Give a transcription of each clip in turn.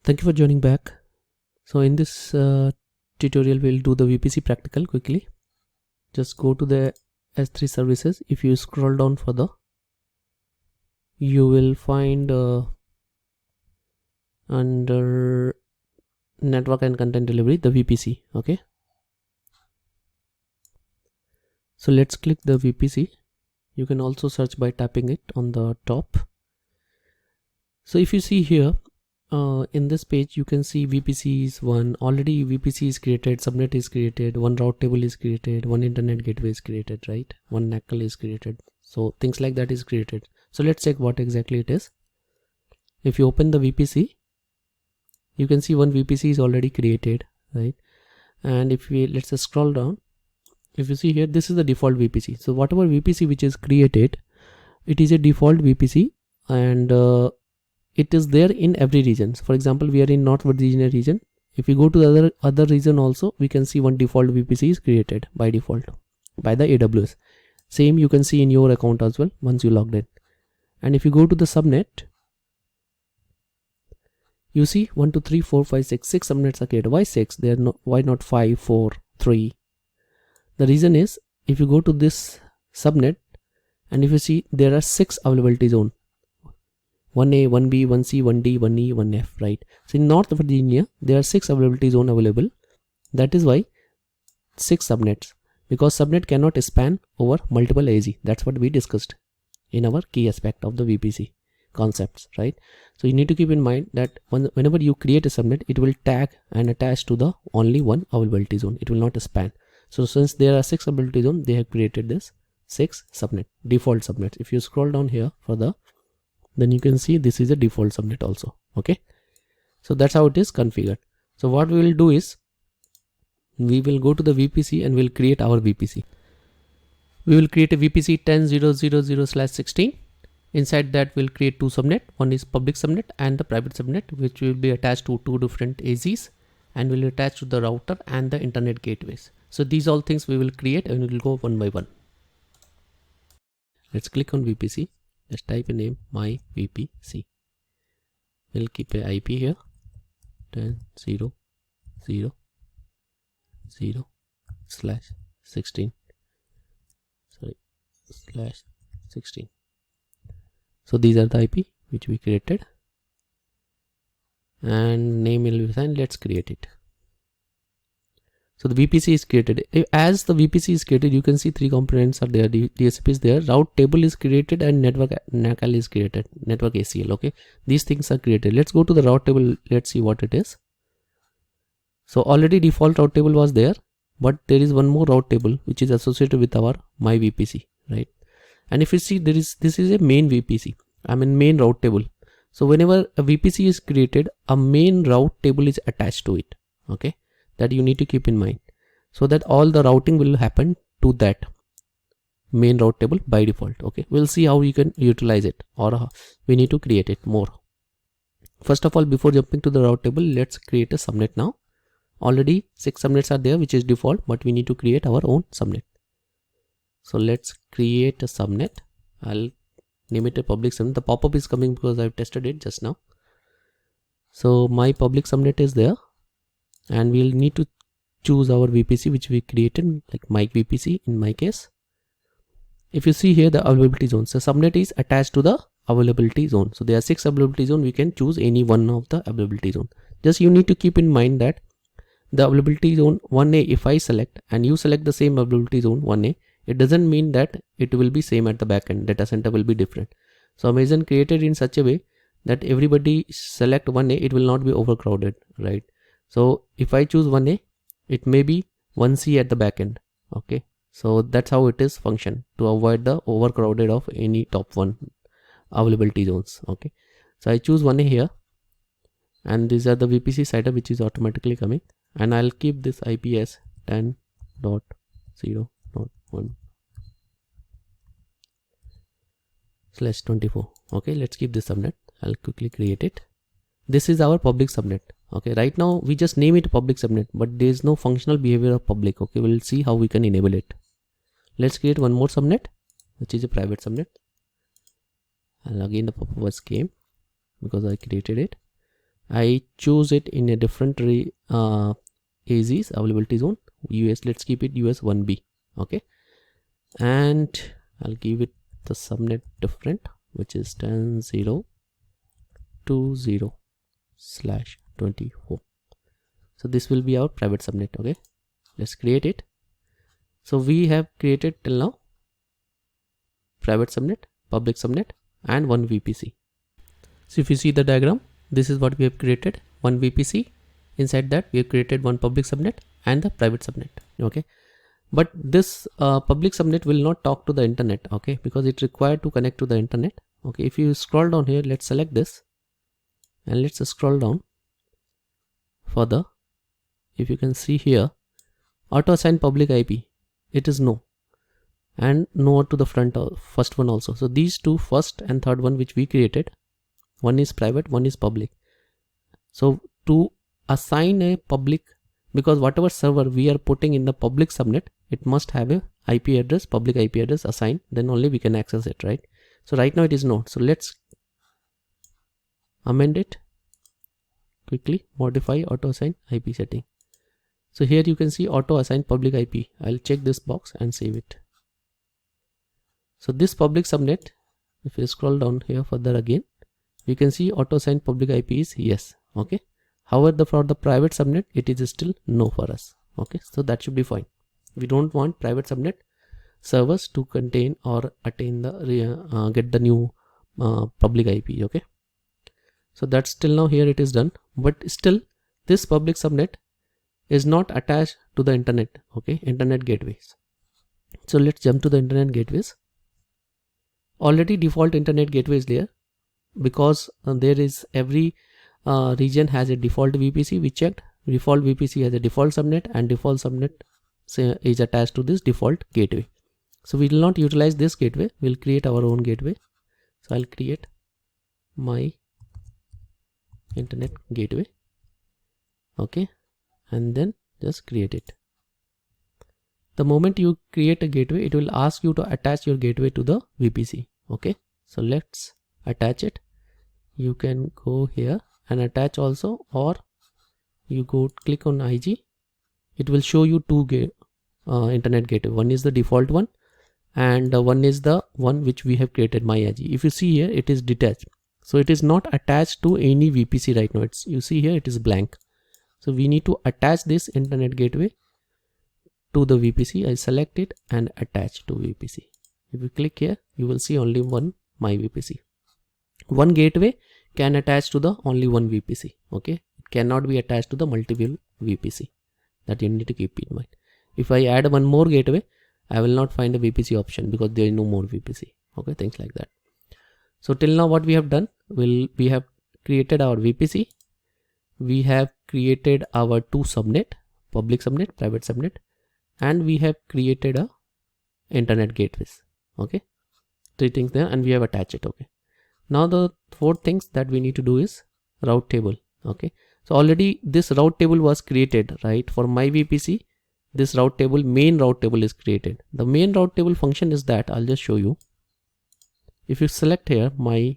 Thank you for joining back. So in this tutorial we'll do the VPC practical quickly. Just go to the S3 services. If you scroll down further, you will find under network and content delivery the VPC. Okay, so let's click the VPC. You can also search by tapping it on the top. So if you see here, in this page you can see VPC is one. Already VPC is created, subnet is created, one route table is created, one internet gateway is created, right? One NACL is created. So things like that is created. So let's check what exactly it is. If you open the VPC, you can see one VPC is already created, right? And if we let's just scroll down, if you see here, this is the default VPC. So whatever VPC which is created, it is a default VPC, and it is there in every region. So for example, we are in North Virginia region. If we go to the other region also, we can see one default VPC is created by default by the AWS. Same you can see in your account as well once you logged in. And if you go to the subnet, you see 1 2 3 4 5 6 subnets are created. Why 6? They are not, why not 5 4 3? The reason is, if you go to this subnet and if you see, there are 6 availability zone: 1A, 1B, 1C, 1D, 1E, 1F, right? So in North Virginia, there are 6 availability zone available. That is why 6 subnets, because subnet cannot span over multiple AZ. That's what we discussed in our key aspect of the VPC concepts, right? So you need to keep in mind that whenever you create a subnet, it will tag and attach to the only one availability zone. It will not span. So since there are 6 availability zone, they have created this 6 subnet, default subnets. If you scroll down here further, then you can see this is a default subnet also. Okay, so that's how it is configured. So what we will do is, we will go to the VPC and we'll create our VPC. We will create a VPC 10.0.0.0/16. Inside that we'll create 2 subnet. One is public subnet and the private subnet, which will be attached to 2 different AZs and will attach to the router and the internet gateways. So these all things we will create and we will go one by one. Let's click on VPC. Let's type a name, my VPC. We'll keep a IP here, 10.0.0.0/16. /16. So these are the IP which we created, and name will be assigned. Let's create it. So the VPC is created. As the VPC is created, you can see 3 components are there. DSP is there, route table is created, and network NACL is created, network ACL. Okay, these things are created. Let's go to the route table. Let's see what it is. So already default route table was there, but there is one more route table which is associated with our my VPC, right? And if you see, this is a main VPC. I mean main route table. So whenever a VPC is created, a main route table is attached to it. Okay, that you need to keep in mind, so that all the routing will happen to that main route table by default. Okay, we'll see how you can utilize it, or we need to create it more. First of all, before jumping to the route table, let's create a subnet now. Already 6 subnets are there, which is default, but we need to create our own subnet. So let's create a subnet. I'll name it a public subnet. The pop-up is coming because I've tested it just now. So my public subnet is there, and we'll need to choose our VPC which we created, like my VPC in my case. If you see here, the availability zone, so subnet is attached to the availability zone. So there are 6 availability zone. We can choose any one of the availability zone. Just you need to keep in mind that the availability zone 1A, if I select and you select the same availability zone 1A, it doesn't mean that it will be same at the backend. Data center will be different. So Amazon created in such a way that everybody select 1A, it will not be overcrowded, right? So if I choose 1A, it may be 1C at the backend. Okay, so that's how it is function, to avoid the overcrowded of any top 1 availability zones. Okay, so I choose 1A here, and these are the VPC setup which is automatically coming, and I'll keep this IP as 10.0.1/24. Okay, let's keep this subnet. I'll quickly create it. This is our public subnet. Okay, right now we just name it public subnet, but there is no functional behavior of public. Okay, we'll see how we can enable it. Let's create one more subnet, which is a private subnet, and again the pop-up was came because I created it. I choose it in a different AZs availability zone, US. Let's keep it US 1B. Okay, and I'll give it the subnet different, which is 10.0.20/24. So this will be our private subnet. Okay, let's create it. So we have created till now private subnet, public subnet, and one VPC. So if you see the diagram, this is what we have created, one VPC. Inside that we have created one public subnet and the private subnet. Okay, but this public subnet will not talk to the internet, okay, because it's required to connect to the internet. Okay, if you scroll down here, let's select this and let's scroll down further. If you can see here, auto assign public IP, it is no, and no to the first one also. So these two, first and third one, which we created, one is private, one is public. So to assign a public, because whatever server we are putting in the public subnet, it must have a IP address, public IP address assigned, then only we can access it, right? So right now it is not. So let's amend it quickly, modify auto assign IP setting. So here you can see auto assign public IP. I'll check this box and save it. So this public subnet, if you scroll down here further again, you can see auto assign public IP is yes. Okay, however for the private subnet, it is still no for us. Okay, so that should be fine. We don't want private subnet servers to contain or attain the get the new public IP. Okay, so that's till now here it is done, but still this public subnet is not attached to the internet. Okay, internet gateways. So let's jump to the internet gateways. Already default internet gateway is there, because there is every region has a default VPC. We checked default VPC has a default subnet, and default subnet is attached to this default gateway. So we will not utilize this gateway, we'll create our own gateway. So I'll create my internet gateway. Okay, and then just create it. The moment you create a gateway, it will ask you to attach your gateway to the VPC. Okay, so let's attach it. You can go here and attach also, or you go click on IG. It will show you two internet gateway. One is the default one, and one is the one which we have created, my IG. If you see here, it is detached, so it is not attached to any VPC right now. It's, you see here, it is blank. So we need to attach this internet gateway to the VPC. I select it and attach to VPC. If you click here, you will see only one my VPC. One gateway can attach to the only one VPC. Okay, it cannot be attached to the multiple VPC. That you need to keep in mind. If I add one more gateway, I will not find a VPC option because there is no more VPC. Okay, things like that. So till now what we have done, we have created our VPC. We have created our two subnet, public subnet, private subnet, and we have created a internet gateways. Okay, three things there, and we have attached it. Okay, now the fourth things that we need to do is route table. Okay, so already this route table was created, right? For my VPC, this route table, main route table is created. The main route table function is that, I'll just show you. If you select here my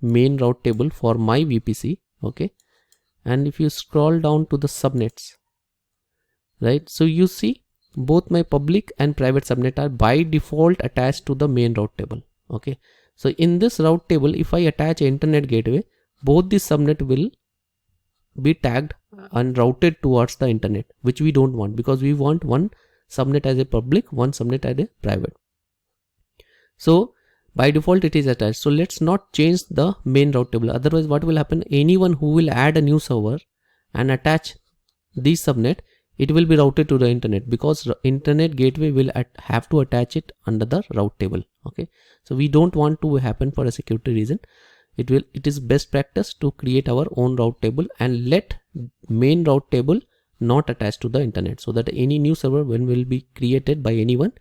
main route table for my VPC, okay, and if you scroll down to the subnets, right, so you see both my public and private subnet are by default attached to the main route table. Okay, so in this route table, if I attach an internet gateway, both the subnet will be tagged and routed towards the internet, which we don't want, because we want one subnet as a public, one subnet as a private. So by default it is attached. So let's not change the main route table. Otherwise what will happen, anyone who will add a new server and attach this subnet, it will be routed to the internet, because internet gateway will have to attach it under the route table. Okay, so we don't want to happen for a security reason. It is best practice to create our own route table and let main route table not attach to the internet, so that any new server when will be created by anyone,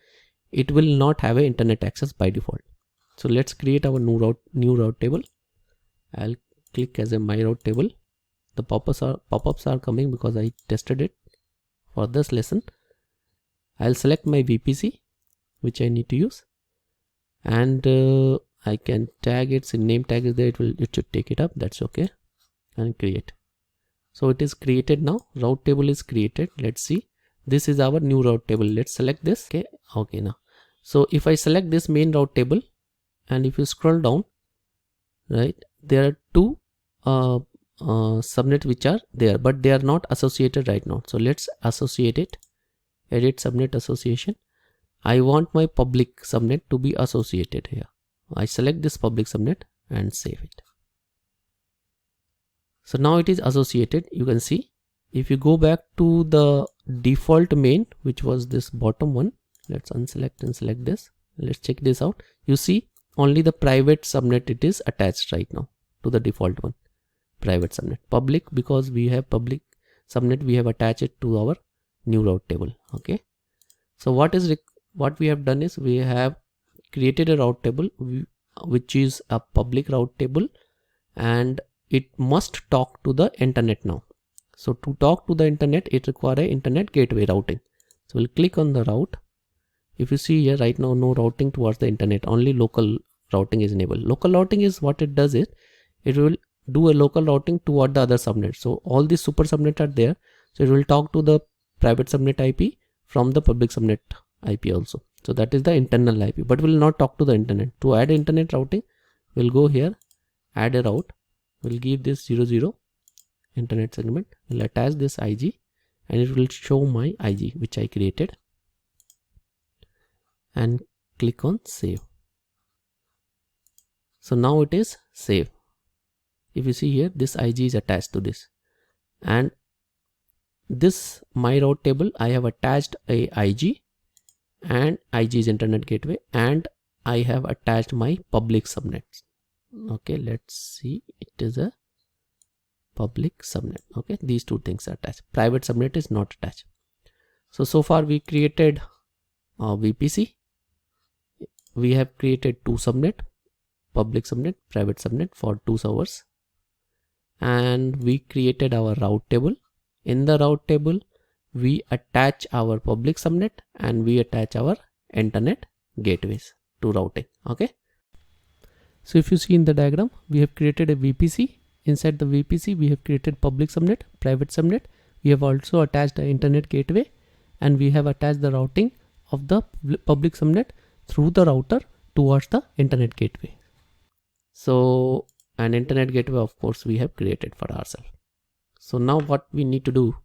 it will not have an internet access by default. So let's create our new route table. I'll click as a my route table. The pop-ups are coming because I tested it for this lesson. I'll select my VPC which I need to use, and I can tag it. So name tag is there, it should take it up. That's okay. and create. So it is created now. Route table is created. Let's see. This is our new route table. Let's select this. Okay now. So if I select this main route table, and if you scroll down, right, there are two subnet which are there, but they are not associated right now. So let's associate it. Edit subnet association. I want my public subnet to be associated here. I select this public subnet and save it. So now it is associated. You can see if you go back to the default main, which was this bottom one, let's unselect and select this. Let's check this out. You see only the private subnet it is attached right now to the default one. Private subnet. Public, because we have public subnet, we have attached it to our new route table. Okay. So what we have done is we have created a route table which is a public route table, and it must talk to the internet now. So to talk to the internet, it requires a internet gateway routing. So we'll click on the route. If you see here right now, no routing towards the internet, only local routing is enabled. Local routing is what it does is it will do a local routing toward the other subnet. So all these super subnet are there. So it will talk to the private subnet IP from the public subnet IP also. So that is the internal IP, but will not talk to the internet. To add internet routing, we'll go here, add a route. We'll give this 00 internet segment. We'll attach this IG, and it will show my IG which I created, and click on save. So now it is saved. If you see here, this IG is attached to this, and this my route table, I have attached a IG, and IG is internet gateway, and I have attached my public subnets. Okay, let's see, it is a public subnet. Okay, these two things are attached. Private subnet is not attached. So far we created VPC. We have created two subnet, public subnet, private subnet for two servers, and we created our route table. In the route table, we attach our public subnet and we attach our internet gateways to routing. Okay. So if you see in the diagram, we have created a VPC. Inside the VPC, we have created public subnet, private subnet. We have also attached the internet gateway, and we have attached the routing of the public subnet through the router towards the internet gateway. So an internet gateway, of course, we have created for ourselves. So now what we need to do,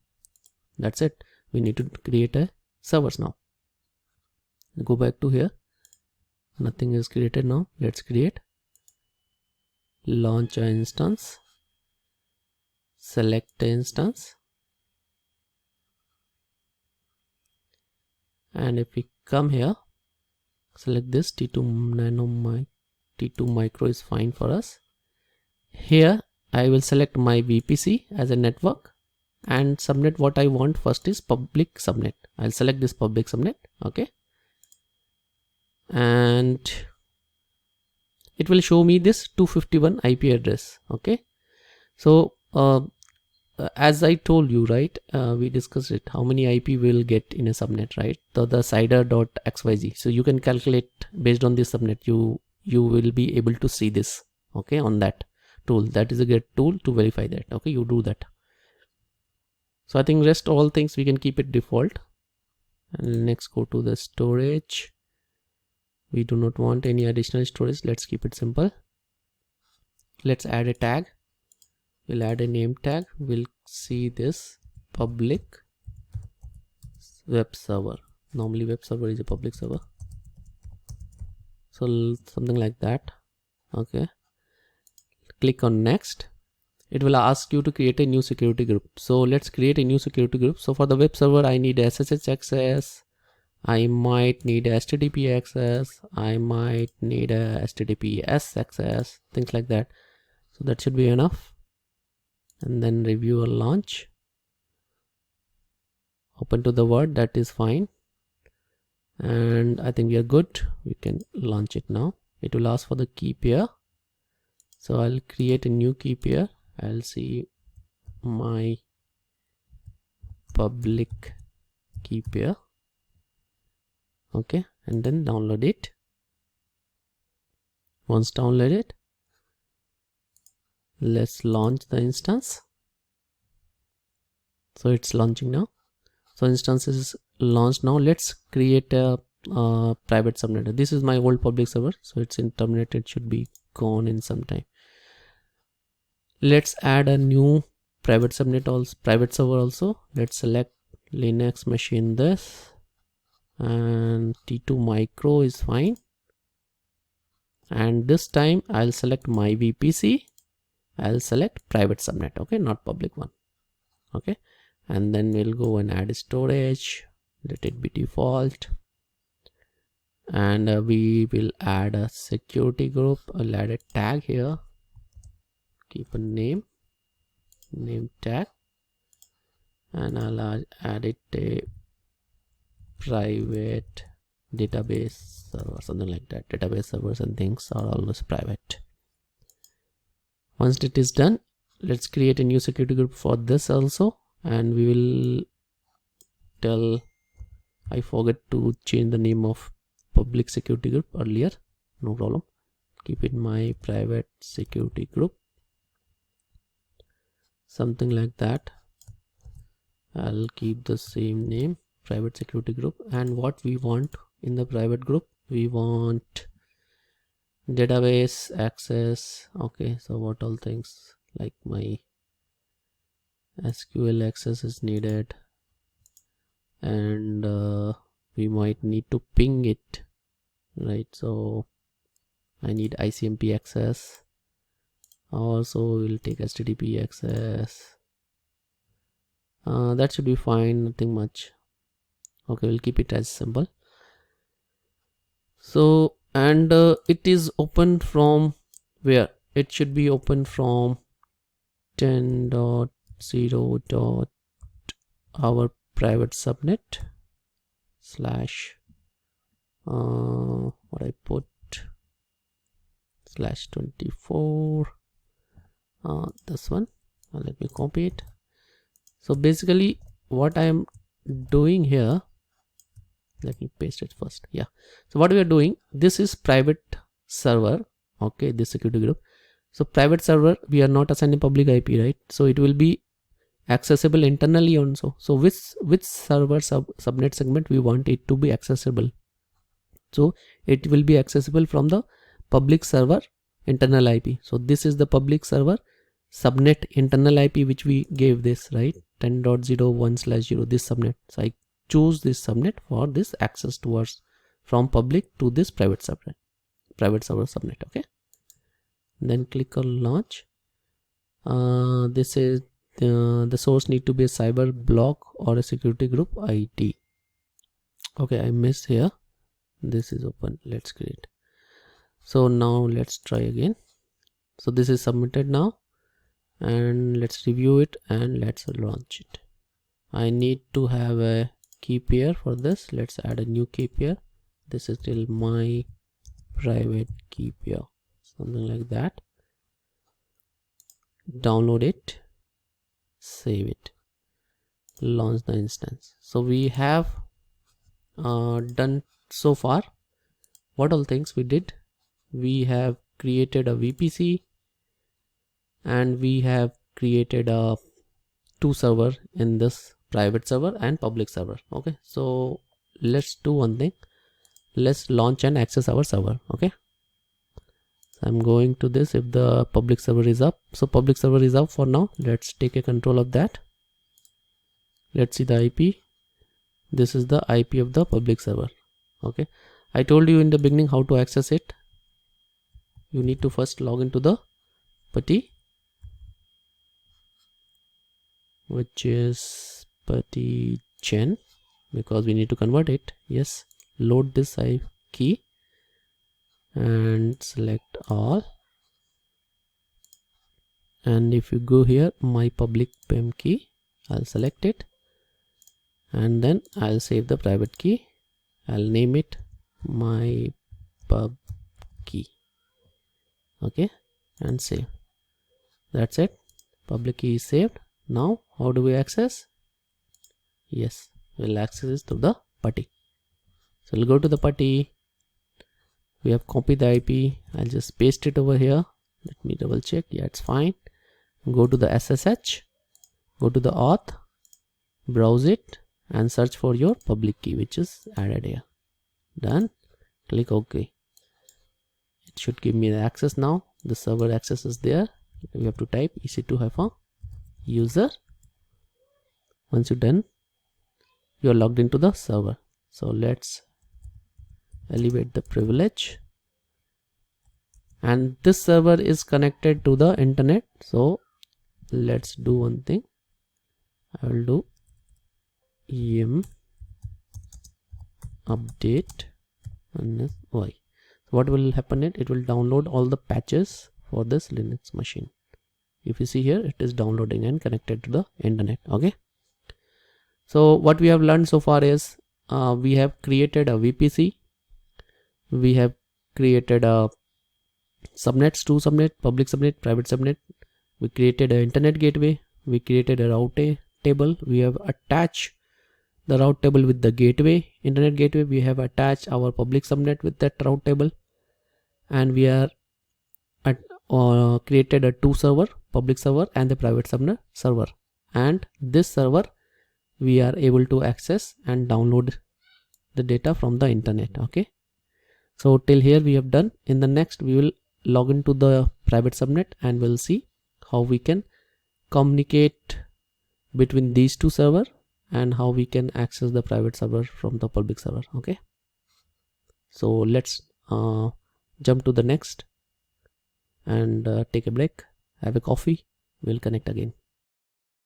that's it. We need to create a servers now. Go back to here. Nothing is created now. Let's create. Launch an instance. Select the instance. And if we come here, select this T2 micro is fine for us. Here I will select my VPC as a network, and subnet what I want first is public subnet. I'll select this public subnet. Okay. And it will show me this 251 IP address. Okay. So as I told you, right, we discussed it, how many IP will get in a subnet, right? The cider.xyz. So you can calculate based on this subnet, you will be able to see this. Okay, on that tool. That is a great tool to verify that. Okay, you do that. So I think rest all things we can keep it default. And next go to the storage. We do not want any additional storage. Let's keep it simple. Let's add a tag. We'll add a name tag. We'll see this public web server. Normally web server is a public server. So something like that. Okay. Click on next. It will ask you to create a new security group. So let's create a new security group. So for the web server, I need SSH access. I might need HTTP access. I might need a HTTPS access, things like that. So that should be enough. And then review or launch. Open to the Word, that is fine. And I think we are good. We can launch it now. It will ask for the key pair. So I'll create a new key pair. I'll see my public key pair. Okay, and then download it. Once downloaded, Let's launch the instance. So it's launching now. So instance is launched now. Let's create a private subnet. This is my old public server, so it's in terminated. It should be gone in some time. Let's add a new private subnet also, private server also. Let's select Linux machine this, and T2 micro is fine. And this time I'll select my VPC. I'll select private subnet, okay, not public one. Okay, and then we'll go and add storage. Let it be default. And we will add a security group. I'll add a tag here. Keep a name tag, and I'll add it a private database server, something like that. Database servers and things are always private. Once it is done, let's create a new security group for this also, and we will tell, I forget to change the name of public security group earlier, no problem. Keep it my private security group, something like that. I'll keep the same name, private security group. And what we want in the private group, we want database access. Okay, so what all things like my SQL access is needed, and we might need to ping it, right? So I need ICMP access. Also we'll take HTTP access. That should be fine, nothing much. Okay, we'll keep it as simple. So, and it is open from where? It should be open from 10.0. Our private subnet slash what I put /24. This one. Let me copy it. So basically what I am doing here, let me paste it first. Yeah, so what we are doing, this is private server, okay, this security group. So private server, we are not assigning public IP, right? So it will be accessible internally also. So which server subnet segment we want it to be accessible? So it will be accessible from the public server internal IP. So this is the public server subnet internal IP which we gave this, right? 10.0.1/0, this subnet. So I choose this subnet for this access towards from public to this private server subnet. Okay, then click on launch. This is the source need to be a cyber block or a security group ID. Okay, I missed here. This is open. Let's create. So now let's try again. So this is submitted now, and let's review it and let's launch it. I need to have a key pair for this. Let's add a new key pair. This is still my private key pair, something like that. Download it, save it, launch the instance. So we have done so far. What all things we did? We have created a VPC, and we have created a 2 server in this private server and public server. Okay, so let's do one thing. Let's launch and access our server. Okay, so I'm going to this. If the public server is up, so public server is up for now. Let's take a control of that. Let's see the IP. This is the IP of the public server. Okay, I told you in the beginning how to access it. You need to first log into the PuTTY, which is PuTTY gen, because we need to convert it. Yes, load this key and select all. And if you go here, my public PEM key, I'll select it, and then I'll save the private key. I'll name it my pub key. Okay, and save. That's it. Public key is saved. Now how do we access? Yes, we'll access this through the PuTTY. So we'll go to the PuTTY. We have copied the IP. I'll just paste it over here. Let me double check. Yeah, it's fine. go to the SSH, go to the auth, browse it and search for your public key, which is added here. Done. Click OK. It should give me the access now. The server access is there. We have to type ec2-user. Once you're done, you are logged into the server. So let's elevate the privilege, and this server is connected to the internet. So let's do one thing. I will do em update y. So what will happen is it will download all the patches for this Linux machine. If you see here, it is downloading and connected to the internet. Okay. So what we have learned so far is we have created a VPC. We have created a subnets, two subnet, public subnet, private subnet. We created an internet gateway. We created a route table. We have attached the route table with the gateway, internet gateway. We have attached our public subnet with that route table, and we are created a two server, public server and the private subnet server. And this server we are able to access and download the data from the internet. Okay. So till here we have done. In the next we will log into the private subnet and we'll see how we can communicate between these two servers and how we can access the private server from the public server. Okay. So let's jump to the next and take a break, have a coffee. We'll connect again.